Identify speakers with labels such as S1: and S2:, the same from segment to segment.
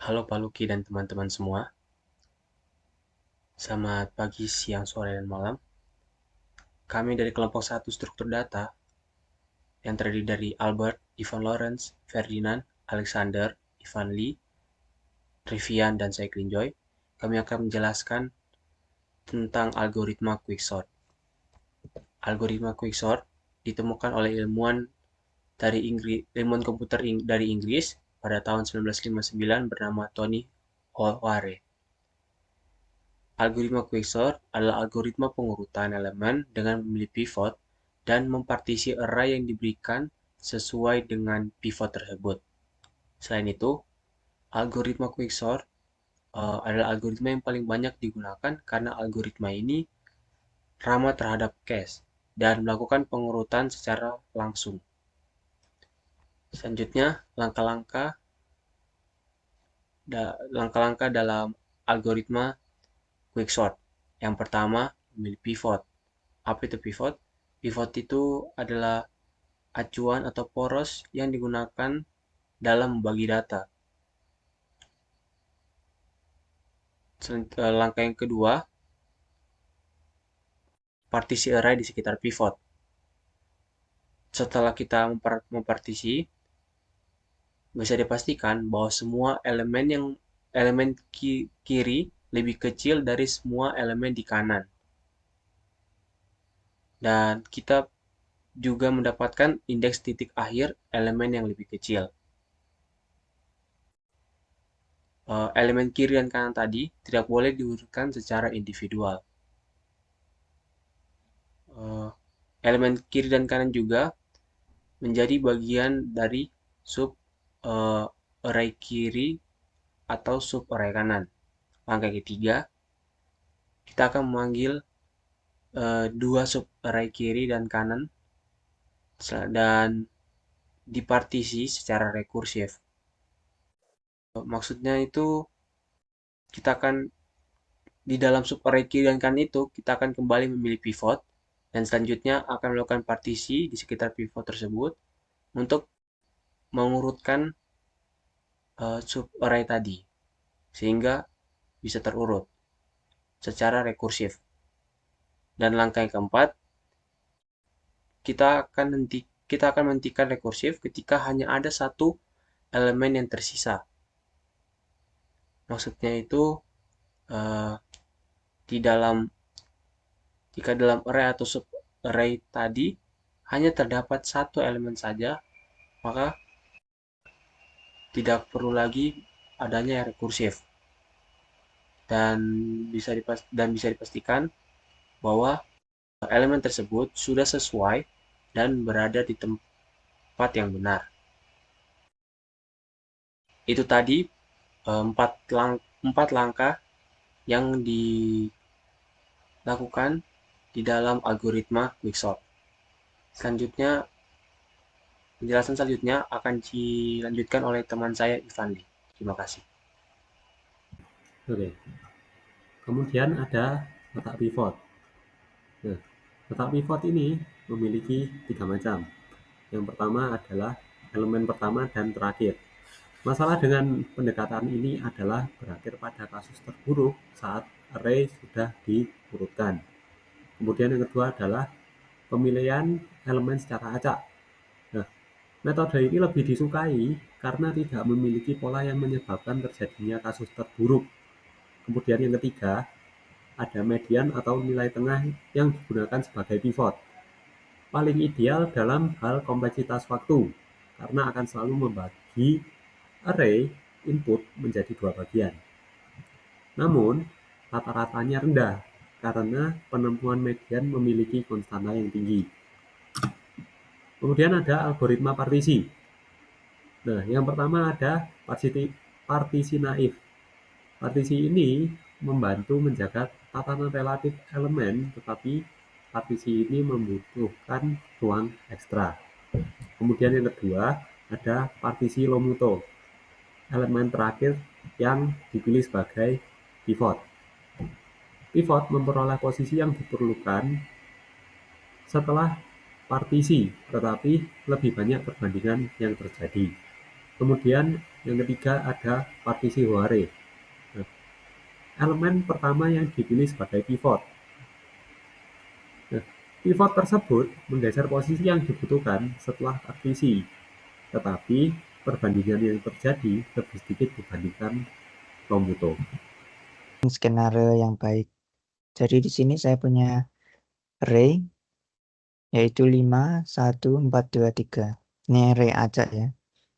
S1: Halo Pak Luki dan teman-teman semua. Selamat pagi, siang, sore, dan malam. Kami dari kelompok 1 struktur data yang terdiri dari Albert, Ivan Lawrence, Ferdinand, Alexander, Ivan Lee, Rivian, dan saya Klinjoy. Kami akan menjelaskan tentang algoritma quicksort. Algoritma quicksort ditemukan oleh ilmuwan komputer dari Inggris pada tahun 1959 bernama Tony O'Hare. Algoritma quicksort adalah algoritma pengurutan elemen dengan memilih pivot dan mempartisi array yang diberikan sesuai dengan pivot tersebut. Selain itu, algoritma quicksort adalah algoritma yang paling banyak digunakan karena algoritma ini ramah terhadap cache dan melakukan pengurutan secara langsung. Selanjutnya, langkah-langkah dalam algoritma quicksort. Yang pertama, memilih pivot. Apa itu pivot? Pivot itu adalah acuan atau poros yang digunakan dalam membagi data. Langkah yang kedua, partisi array di sekitar pivot. Setelah kita mempartisi, bisa dipastikan bahwa semua elemen kiri lebih kecil dari semua elemen di kanan. Dan kita juga mendapatkan indeks titik akhir elemen yang lebih kecil. Elemen kiri dan kanan tadi tidak boleh diurutkan secara individual. Eh, Elemen kiri dan kanan juga menjadi bagian dari sub array kiri atau sub array kanan. Langkah ketiga, kita akan memanggil dua sub array kiri dan kanan dan dipartisi secara rekursif. Maksudnya itu kita akan di dalam sub array kiri dan kanan itu kita akan kembali memilih pivot dan selanjutnya akan melakukan partisi di sekitar pivot tersebut untuk mengurutkan sub array tadi sehingga bisa terurut secara rekursif. Dan langkah yang keempat, kita akan menghentikan rekursif ketika hanya ada satu elemen yang tersisa. Maksudnya itu eh, di dalam jika dalam array atau sub array tadi hanya terdapat satu elemen saja, maka tidak perlu lagi adanya rekursif dan bisa dipastikan bahwa elemen tersebut sudah sesuai dan berada di tempat yang benar. Itu tadi empat langkah yang dilakukan di dalam algoritma quicksort. Selanjutnya, penjelasan selanjutnya akan dilanjutkan oleh teman saya Ivan Lee. Terima kasih.
S2: Oke, kemudian ada letak pivot. Nah, letak pivot ini memiliki tiga macam. Yang pertama adalah elemen pertama dan terakhir. Masalah dengan pendekatan ini adalah berakhir pada kasus terburuk saat array sudah diurutkan. Kemudian yang kedua adalah pemilihan elemen secara acak. Nah, metode ini lebih disukai karena tidak memiliki pola yang menyebabkan terjadinya kasus terburuk. Kemudian yang ketiga, ada median atau nilai tengah yang digunakan sebagai pivot. Paling ideal dalam hal kompleksitas waktu, karena akan selalu membagi array input menjadi dua bagian. Namun, rata-ratanya rendah, karena penemuan median memiliki konstanta yang tinggi. Kemudian ada algoritma partisi. Nah, yang pertama ada partisi naif. Partisi ini membantu menjaga tatanan relatif elemen, tetapi partisi ini membutuhkan ruang ekstra. Kemudian yang kedua, ada partisi Lomuto, elemen terakhir yang dipilih sebagai pivot. Pivot memperoleh posisi yang diperlukan setelah partisi, tetapi lebih banyak perbandingan yang terjadi. Kemudian yang ketiga ada partisi Hoare. Nah, elemen pertama yang dipilih sebagai pivot. Nah, pivot tersebut menggeser posisi yang dibutuhkan setelah partisi, tetapi perbandingan yang terjadi lebih sedikit dibandingkan Lomuto.
S3: Skenario yang baik. Jadi di sini saya punya array yaitu 5, 1, 4, 2, 3. Ini array acak ya,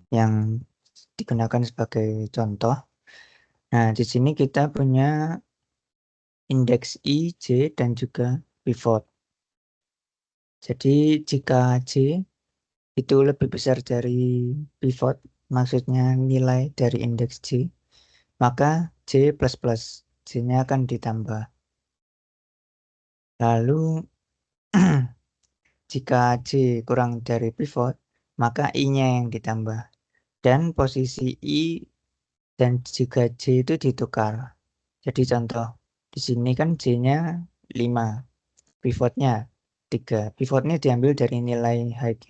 S3: yang digunakan sebagai contoh. Nah, di sini kita punya indeks I, J, dan juga pivot. Jadi jika J itu lebih besar dari pivot, maksudnya nilai dari indeks J, maka J++, J-nya akan ditambah. Lalu jika J kurang dari pivot, maka I-nya yang ditambah. Dan posisi I dan juga J itu ditukar. Jadi contoh, di sini kan J-nya 5, pivotnya 3. Pivotnya diambil dari nilai height.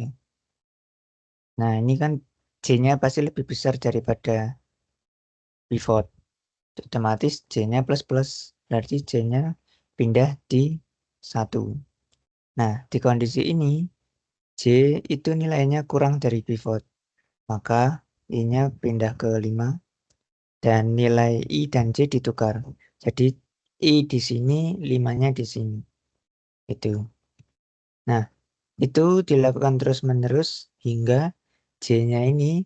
S3: Nah, ini kan J-nya pasti lebih besar daripada pivot. Otomatis J-nya plus, berarti J-nya pindah di 1. Nah, di kondisi ini, J itu nilainya kurang dari pivot. Maka I-nya pindah ke 5 dan nilai I dan J ditukar. Jadi I di sini, 5-nya di sini. Itu. Nah, itu dilakukan terus-menerus hingga J-nya ini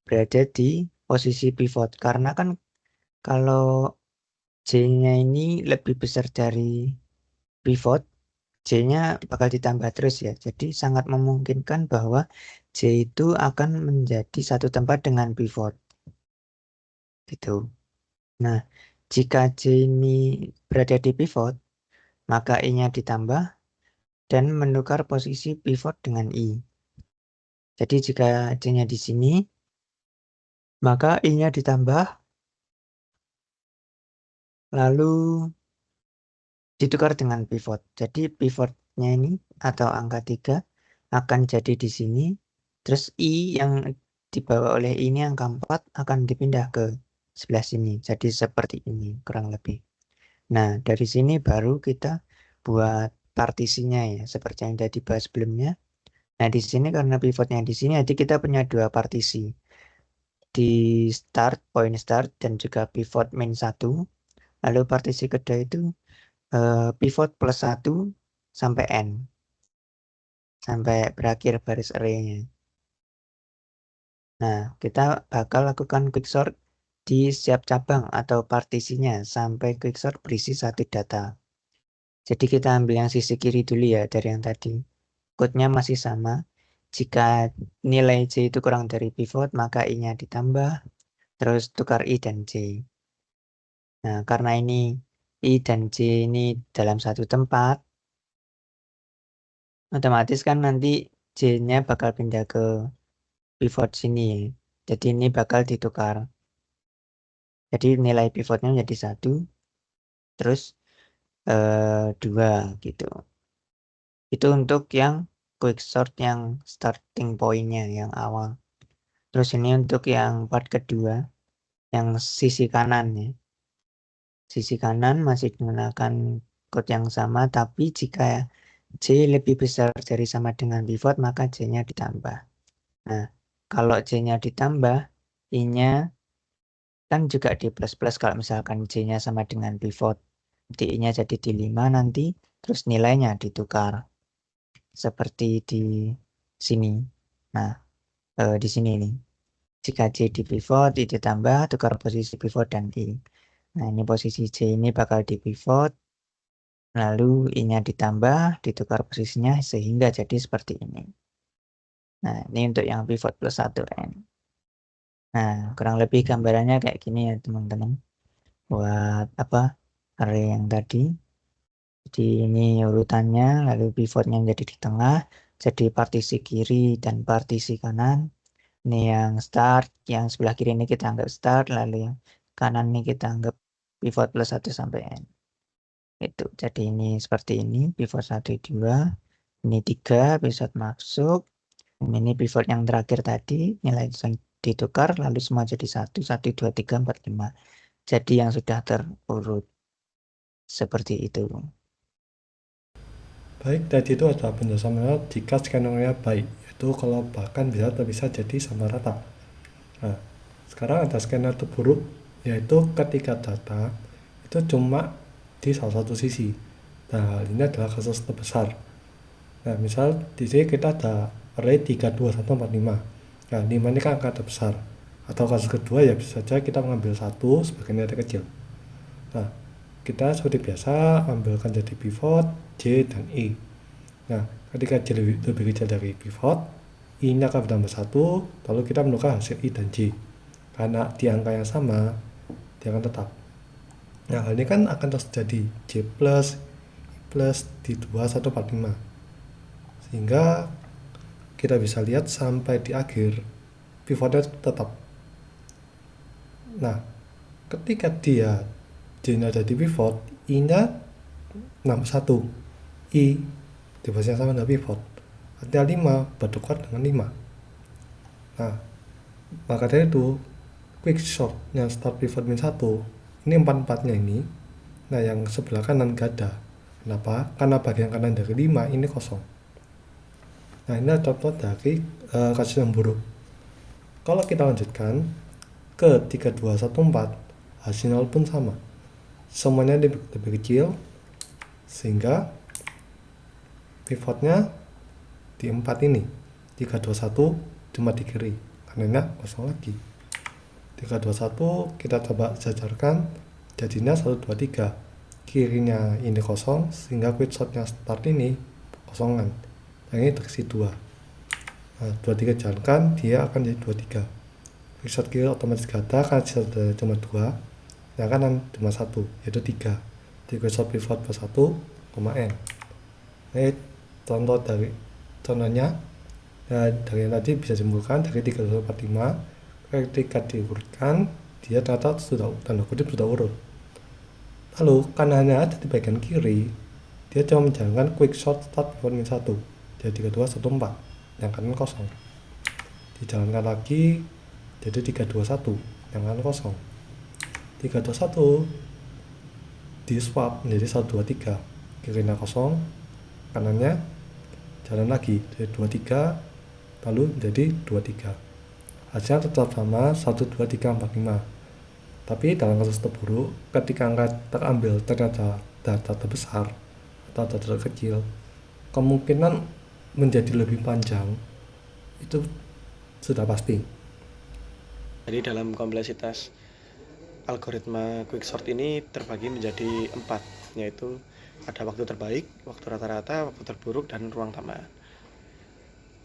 S3: berada di posisi pivot. Karena kan kalau J-nya ini lebih besar dari pivot, J-nya bakal ditambah terus ya. Jadi sangat memungkinkan bahwa J itu akan menjadi satu tempat dengan pivot. Gitu. Nah, jika J ini berada di pivot, maka I-nya ditambah dan menukar posisi pivot dengan I. Jadi jika J-nya di sini, maka I-nya ditambah, lalu ditukar dengan pivot. Jadi pivotnya ini atau angka 3 akan jadi di sini. Terus I yang dibawa oleh I ini angka 4 akan dipindah ke sebelah sini. Jadi seperti ini kurang lebih. Nah, dari sini baru kita buat partisinya ya, seperti yang sudah dibahas sebelumnya. Nah, di sini karena pivotnya di sini, jadi kita punya dua partisi. Di start, point start, dan juga pivot min 1. Lalu partisi kedua itu pivot plus 1 sampai N. Sampai berakhir baris array-nya. Nah, kita bakal lakukan quicksort di setiap cabang atau partisinya sampai quicksort berisi satu data. Jadi kita ambil yang sisi kiri dulu ya dari yang tadi. Code-nya masih sama. Jika nilai J itu kurang dari pivot, maka I-nya ditambah, terus tukar I dan J. Nah, karena ini I dan J ini dalam satu tempat, otomatis kan nanti J-nya bakal pindah ke pivot sini. Jadi ini bakal ditukar. Jadi nilai pivotnya menjadi 1, terus 2 gitu. Itu untuk yang quicksort yang starting point-nya yang awal. Terus ini untuk yang part kedua, yang sisi kanan ya. Sisi kanan masih menggunakan code yang sama, tapi jika J lebih besar dari sama dengan pivot, maka J-nya ditambah. Nah, kalau J-nya ditambah, I-nya kan juga di plus-plus kalau misalkan J-nya sama dengan pivot. Jadi I-nya jadi di 5 nanti, terus nilainya ditukar. Seperti di sini. Nah, di sini nih. Jika J di pivot, I ditambah, tukar posisi pivot dan I. Nah, ini posisi J ini bakal di pivot, lalu I-nya ditambah, ditukar posisinya sehingga jadi seperti ini. Nah, ini untuk yang pivot plus 1N. Nah, kurang lebih gambarannya kayak gini ya teman-teman. Buat apa? Array yang tadi. Jadi ini urutannya, lalu pivotnya menjadi di tengah, jadi partisi kiri dan partisi kanan. Ini yang start, yang sebelah kiri ini kita anggap start, lalu yang kanan ini kita anggap pivot plus 1 sampai N. Itu. Jadi ini seperti ini, pivot 1, 2, ini 3, pivot masuk. Ini pivot yang terakhir tadi, nilai ditukar lalu semua jadi 1, 1, 2, 3, 4, 5. Jadi yang sudah terurut seperti itu.
S4: Baik, tadi itu ada penjelasannya jika skenario baik, yaitu kalau bahkan bisa jadi sama rata. Nah, sekarang ada skenario terburuk, yaitu ketika data itu cuma di salah satu sisi. Nah, hal ini adalah kasus terbesar. Nah, misal di sini kita ada array 3, 2, 1, 4, 5. Nah, 5 ini kan angka terbesar. Atau kasus kedua ya bisa saja kita mengambil 1 sebagai nilai kecil. Nah, kita seperti biasa ambilkan jadi pivot J dan I. Nah, ketika J lebih kecil dari pivot, I-nya akan bertambah 1, lalu kita menemukan hasil I dan J. Karena di angka yang sama, dia akan tetap. Nah, hal ini kan akan terus jadi J plus, I plus di 2, 1, 4, 5. Sehingga kita bisa lihat sampai di akhir, pivotnya tetap. Nah, ketika dia J-nya ada di pivot, I-nya 61, I di posisi yang sama dengan pivot, artinya 5 bertukar dengan 5. Nah, maka dari itu quick short-nya start pivot min 1 ini 4-4-nya ini. Nah, yang sebelah kanan gak ada. Kenapa? Karena bagian kanan dari 5 ini kosong. Nah, ini adalah contoh dari kasus yang buruk. Kalau kita lanjutkan ke 3, 2, 1, 4, hasilnya pun sama. Semuanya lebih kecil, sehingga pivotnya di 4 ini. 3, 2, 1 cuma di kiri, karena kosong lagi. 3, 2, 1 kita coba jajarkan, jadinya 1, 2, 3. Kirinya ini kosong, sehingga quickshotnya start ini kosongan. Yang ini terisi 2. Nah, 2, 3 jalankan, dia akan jadi 2, 3. Quickshot kiri otomatis gak ada, karena sisa cuma 2. Yang kanan cuma 1, yaitu 3. Di quickshot pivot plus 1, N. Ini contoh dari contohnya. Nah, dari yang tadi bisa simpulkan dari 3, 2, 4, 5, ketika diurutkan, dia ternyata sudah, tanda kutip, sudah urut. Lalu, kanannya ada di bagian kiri, dia cuma menjalankan quick shot start pivot min 1. Jadi 3, 2, 1, 4. Yang kanan kosong. Dijalankan lagi, jadi 3, 2, 1. Yang kanan kosong. 3, 2, 1 di swap menjadi 1, 2, 3. Kirinya kosong, kanannya jalan lagi jadi 2, 3, lalu menjadi 2, 3. Hasilnya tetap sama 1, 2, 3, 4, 5. Tapi dalam kasus terburuk, ketika angka terambil ternyata data terbesar atau data terkecil, kemungkinan menjadi lebih panjang itu sudah pasti.
S1: Jadi dalam kompleksitas algoritma quicksort ini terbagi menjadi 4, yaitu ada waktu terbaik, waktu rata-rata, waktu terburuk, dan ruang tambahan.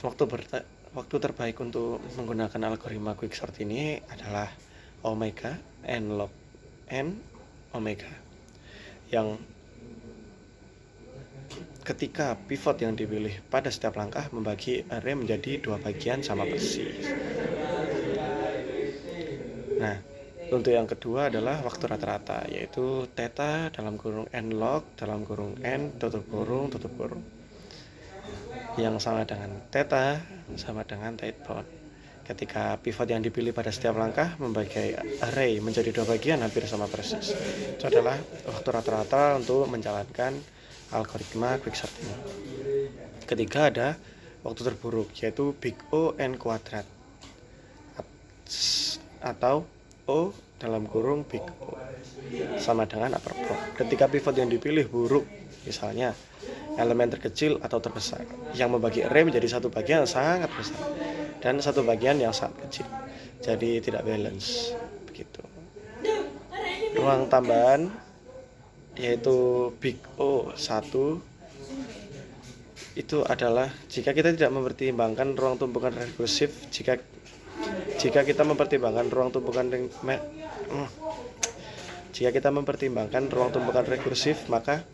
S1: Waktu terbaik untuk menggunakan algoritma quicksort ini adalah omega n log n omega, yang ketika pivot yang dipilih pada setiap langkah membagi array menjadi 2 bagian sama persis. Nah, untuk yang kedua adalah waktu rata-rata, yaitu theta dalam kurung n log dalam kurung n tutup kurung, yang sama dengan theta sama dengan tight bound. Ketika pivot yang dipilih pada setiap langkah membagi array menjadi 2 bagian hampir sama persis. Itu adalah waktu rata-rata untuk menjalankan algoritma quicksort ini. Ketiga ada waktu terburuk, yaitu big O n kuadrat, atau O dalam kurung big O sama dengan upper bound. Ketika pivot yang dipilih buruk, misalnya elemen terkecil atau terbesar, yang membagi array menjadi 1 bagian yang sangat besar dan 1 bagian yang sangat kecil, jadi tidak balance begitu. Ruang tambahan yaitu big O 1 itu adalah jika kita tidak mempertimbangkan ruang tumpukan rekursif. Jika kita mempertimbangkan ruang tumpukan rekursif, maka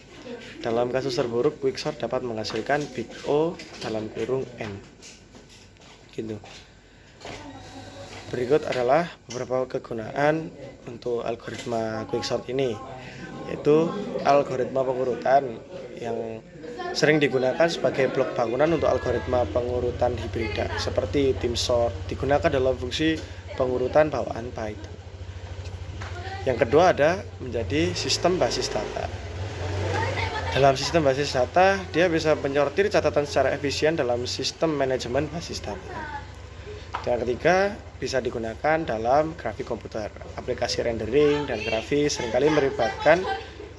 S1: dalam kasus terburuk quicksort dapat menghasilkan big O dalam kurung n. Gitu. Berikut adalah beberapa kegunaan untuk algoritma quicksort ini, yaitu algoritma pengurutan yang
S5: Sering digunakan sebagai blok bangunan untuk algoritma pengurutan hibrida seperti tim sort, digunakan dalam fungsi pengurutan bawaan Python. Yang kedua ada menjadi sistem basis data. Dalam sistem basis data, dia bisa menyortir catatan secara efisien dalam sistem manajemen basis data. Yang ketiga, bisa digunakan dalam grafik komputer. Aplikasi rendering dan grafis seringkali melibatkan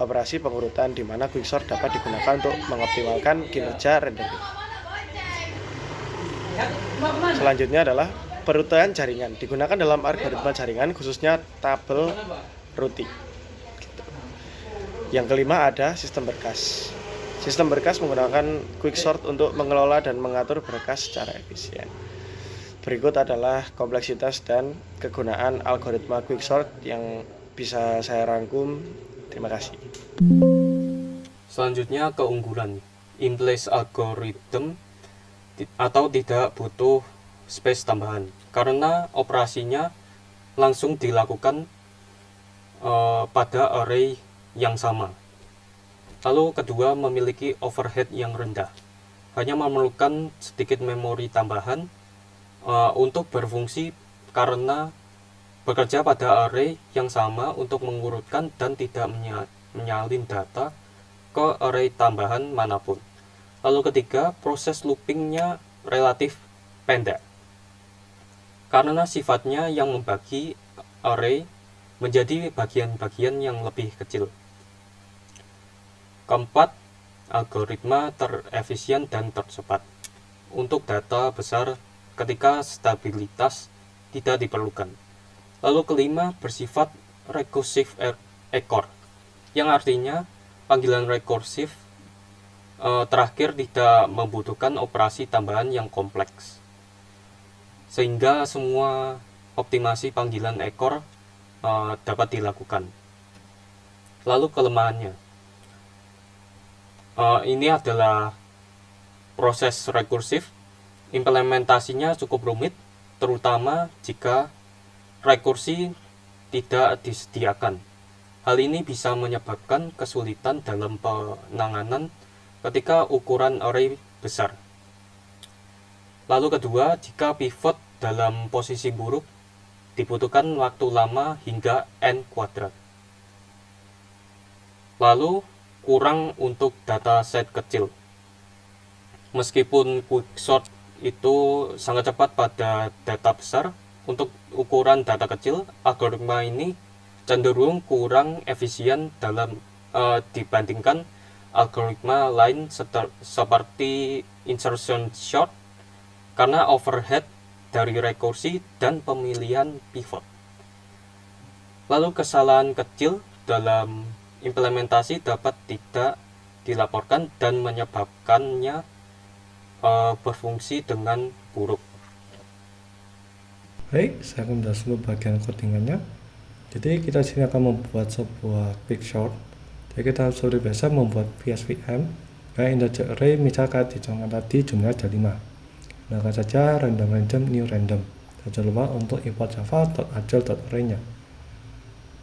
S5: operasi pengurutan di mana quicksort dapat digunakan untuk mengoptimalkan kinerja rendering. Selanjutnya adalah perututan jaringan. Digunakan dalam algoritma jaringan khususnya tabel routing. Yang kelima ada sistem berkas. Sistem berkas menggunakan quicksort untuk mengelola dan mengatur berkas secara efisien. Berikut adalah kompleksitas dan kegunaan algoritma quicksort yang bisa saya rangkum. Terima kasih.
S6: Selanjutnya keunggulan in-place algorithm atau tidak butuh space tambahan karena operasinya langsung dilakukan pada array yang sama. Lalu kedua, memiliki overhead yang rendah, hanya memerlukan sedikit memori tambahan untuk berfungsi karena bekerja pada array yang sama untuk mengurutkan dan tidak menyalin data ke array tambahan manapun. Lalu ketiga, proses loopingnya relatif pendek karena sifatnya yang membagi array menjadi bagian-bagian yang lebih kecil. Keempat, algoritma terefisien dan tercepat untuk data besar ketika stabilitas tidak diperlukan. Lalu kelima, bersifat recursive ekor, yang artinya panggilan rekursif terakhir tidak membutuhkan operasi tambahan yang kompleks, sehingga semua optimasi panggilan ekor dapat dilakukan. Lalu kelemahannya, ini adalah proses rekursif, implementasinya cukup rumit, terutama jika rekursi tidak disediakan. Hal ini bisa menyebabkan kesulitan dalam penanganan ketika ukuran array besar. Lalu kedua, jika pivot dalam posisi buruk, dibutuhkan waktu lama hingga n kuadrat. Lalu kurang untuk data set kecil. Meskipun quicksort itu sangat cepat pada data besar, untuk ukuran data kecil, algoritma ini cenderung kurang efisien dalam dibandingkan algoritma lain seperti insertion sort karena overhead dari rekursi dan pemilihan pivot. Lalu kesalahan kecil dalam implementasi dapat tidak dilaporkan dan menyebabkannya berfungsi dengan buruk.
S4: Baik, saya akan menjelaskan dulu bagian codingannya. Jadi kita sini akan membuat sebuah quicksort. Jadi kita seperti biasa membuat PSVM kayak integer array, misalkan dicontohkan tadi jumlahnya ada 5. Gunakan saja random new random. Jangan lupa untuk import java.adl.array-nya.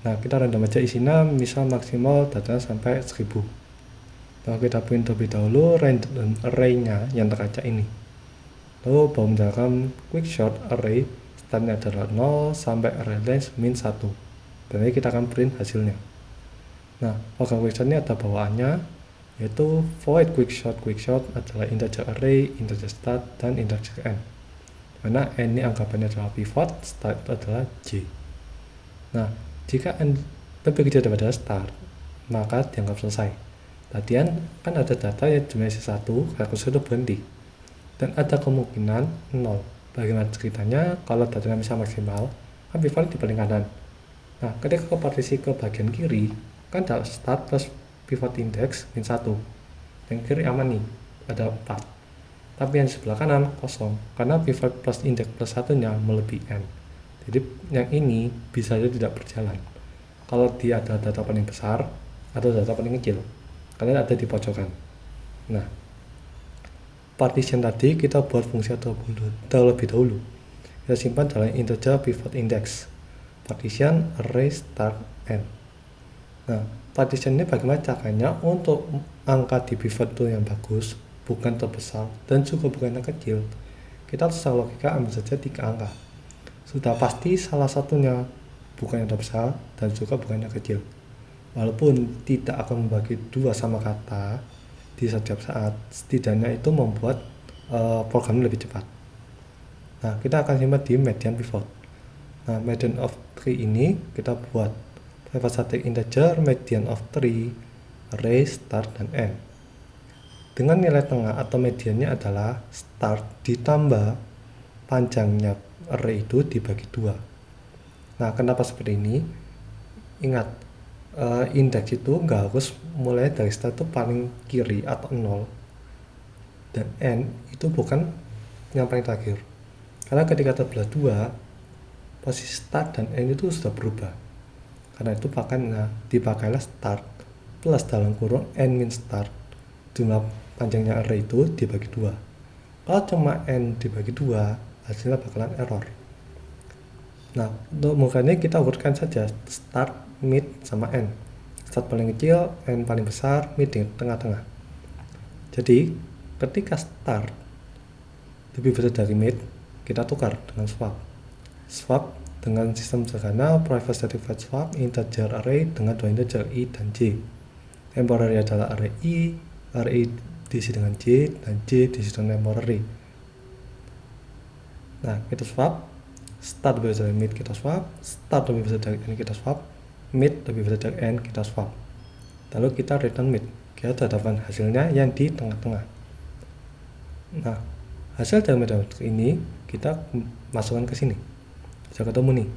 S4: Nah, kita random aja isinya, misal maksimal datanya sampai 1000. Lalu kita print terlebih dahulu random array-nya yang teracak ini. Lalu baru menjalankan quicksort array, startnya adalah 0 sampai array length min 1. Dan ini kita akan print hasilnya. Nah, program quicksort ini ada bawaannya, yaitu void quicksort adalah integer array, integer start, dan integer end. Karena n ini anggapannya adalah pivot, start itu adalah j. Nah, jika n lebih kecil daripada start, maka dianggap selesai. Tadian kan ada data yang jumlahnya 1, rekursi itu berhenti. Dan ada kemungkinan 0. Bagaimana ceritanya? Kalau datanya bisa maksimal, kan pivot di paling kanan. Nah, ketika ke partisi ke bagian kiri, kan ada start plus pivot index min 1. Yang kiri aman nih, ada 4. Tapi yang sebelah kanan kosong, karena pivot plus index plus 1-nya melebihi n. Jadi yang ini bisa saja tidak berjalan. Kalau dia ada data paling besar atau data paling kecil, karena ada di pojokan. Nah, partition tadi kita buat fungsi terlebih dahulu. Kita simpan dalam integer pivot index. Partition array start end. Nah, partition ini bagaimana caranya untuk angka di pivot itu yang bagus, bukan terbesar dan juga bukan yang kecil, kita secara logika ambil saja 3 angka. Sudah pasti salah satunya bukan yang terbesar dan juga bukan yang kecil. Walaupun tidak akan membagi 2 sama kata di setiap saat, setidaknya itu membuat programnya lebih cepat. Nah, kita akan simpan di median pivot. Nah, median of 3 ini kita buat private static integer median of 3 array start dan end. Dengan nilai tengah atau mediannya adalah start ditambah panjangnya array itu dibagi 2. Nah, kenapa seperti ini? Ingat, indeks itu nggak harus mulai dari start itu paling kiri atau 0, dan end itu bukan yang paling terakhir. Karena ketika terbelah 2, posisi start dan end itu sudah berubah. Karena itu dipakailah start plus dalam kurung end min start, jumlah panjangnya array itu dibagi 2. Kalau cuma end dibagi 2, hasilnya bakalan error. Nah, untuk menggunakannya kita urutkan saja start, mid, sama end. Start paling kecil, end paling besar, mid di tengah-tengah. Jadi ketika start lebih besar dari mid, kita tukar dengan swap. Swap dengan sistem sederhana private static void swap integer array dengan 2 integer i dan j. Temporary adalah array i, array diisi dengan j, dan j diisi dengan temporary. Nah, kita swap. Start lebih besar dari mid, kita swap. Start lebih besar dari end, kita swap. Mid lebih besar dari end, kita swap. Lalu kita return mid. Kita dapatkan hasilnya yang di tengah-tengah. Nah, hasil dari metode ini kita masukkan ke sini. Sudah ketemu nih.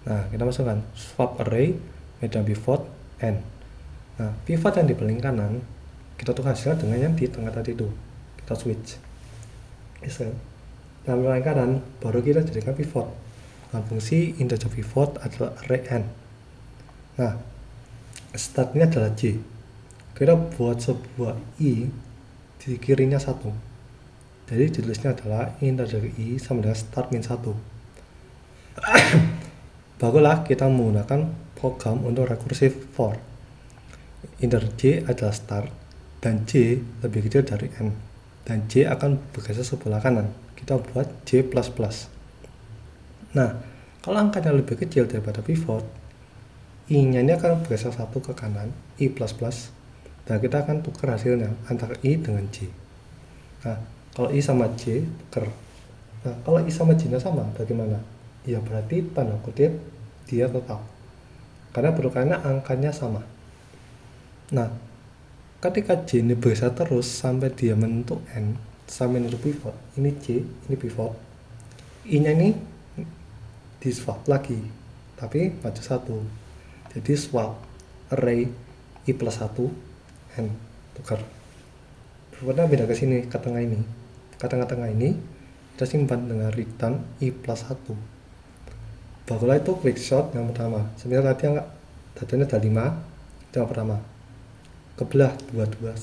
S4: Nah, kita masukkan swap array median pivot end. Nah, pivot yang di paling kanan kita tukar hasilnya dengan yang di tengah tadi itu. Kita switch. Nah, paling kanan baru kita jadikan pivot. Nah, fungsi integer pivot adalah array n. Nah, startnya adalah j. Kita buat sebuah i di kirinya 1. Jadi ditulisnya adalah integer i sama dengan start min 1. Barulah kita menggunakan program untuk recursive for. Integer j adalah start dan j lebih kecil dari n, dan j akan bergeser sebelah kanan. Kita buat j++. Nah, kalau angkanya lebih kecil daripada pivot, i-nya ini akan bergeser 1 ke kanan, i++, dan kita akan tukar hasilnya antara i dengan j. Nah, kalau i sama j tukar. Nah, kalau i sama j nya sama, bagaimana? Ya berarti tanda kutip dia tetap, karena perubahannya angkanya sama. Nah, ketika j ini bergeser terus sampai dia menentu n, sampai menentu pivot, ini j, ini pivot, i nya ini di swap lagi, tapi maju 1. Jadi swap array i plus 1 n, tukar. Pivotnya beda ke sini, ke tengah ini. Ke tengah-tengah ini kita simpan dengan return i plus 1. Barulah itu quickshot yang pertama. Sebenarnya tadi yang datanya ada 5, itu yang pertama. Kebelah dua-dua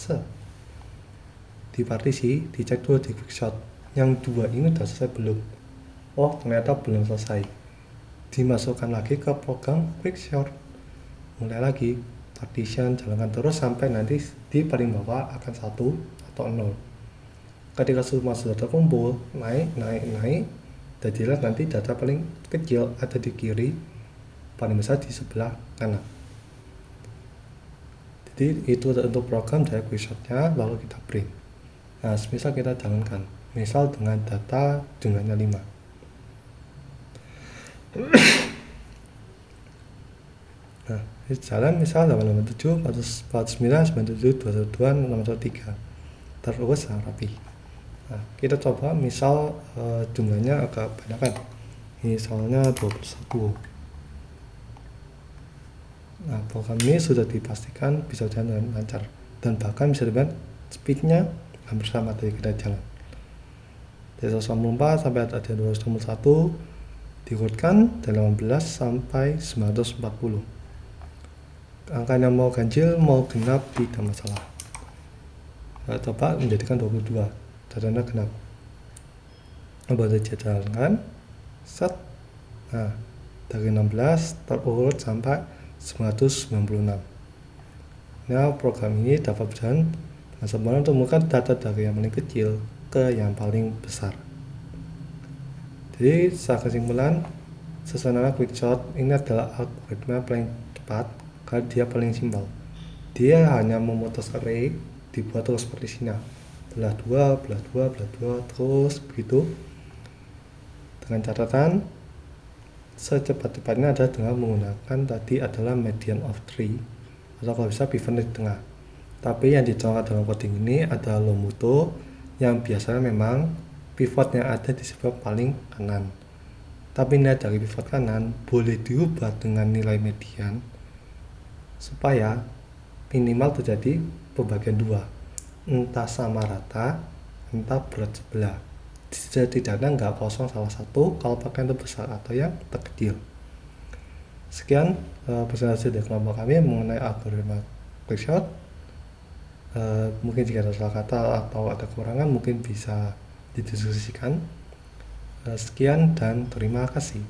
S4: di partisi, dicek dulu di quickshot. Yang 2 ini sudah selesai belum? Oh, ternyata belum selesai. Dimasukkan lagi ke program quickshot. Mulai lagi partition, jalankan terus sampai nanti di paling bawah akan 1 atau 0. Ketika semua sudah terkumpul, naik, jadilah nanti data paling kecil ada di kiri, paling besar di sebelah kanan. Jadi itu untuk program dari quickshotnya, lalu kita print. Nah, misal kita jalankan, misal dengan data jumlahnya 5. Nah, jalan misal 887, 409, 97, 212, 613, terurut sangat rapi. Nah, kita coba misal jumlahnya agak banyak kan, misalnya 21. Nah, program ini sudah dipastikan bisa jalan dengan lancar, dan bahkan bisa dibilang speednya hampir sama dari kita jalan. Dari 194 sampai ada 261, diurutkan dari 18 sampai 940. Angkanya mau ganjil mau genap tidak masalah. Nah, coba menjadikan 22, datanya genap. Baru jalankan, set. Nah, dari 16 terurut sampai 996. Nah, program ini dapat berjalan dengan sempurna untuk menemukan data dari yang paling kecil ke yang paling besar. Jadi, secara kesimpulan, sesuai nama quickshot, ini adalah algoritma paling cepat karena dia paling simpel. Dia hanya memutus array, dibuat terus seperti sini. Belah dua, terus begitu. Dengan catatan, secepat-cepatnya adalah dengan menggunakan tadi adalah median of tree, atau kalau bisa pivot di tengah. Tapi yang dicontohkan dalam coding ini adalah Lomuto, yang biasanya memang pivot yang ada di sebelah paling kanan. Tapi nilai dari pivot kanan boleh diubah dengan nilai median supaya minimal terjadi pembagian dua, entah sama rata, entah berat sebelah. Setidaknya nggak kosong salah satu kalau pakai yang terbesar atau yang terkecil. Sekian presentasi dari kelompok kami mengenai algoritma quickshot. Mungkin jika ada salah kata atau ada kekurangan mungkin bisa didiskusikan. Sekian dan terima kasih.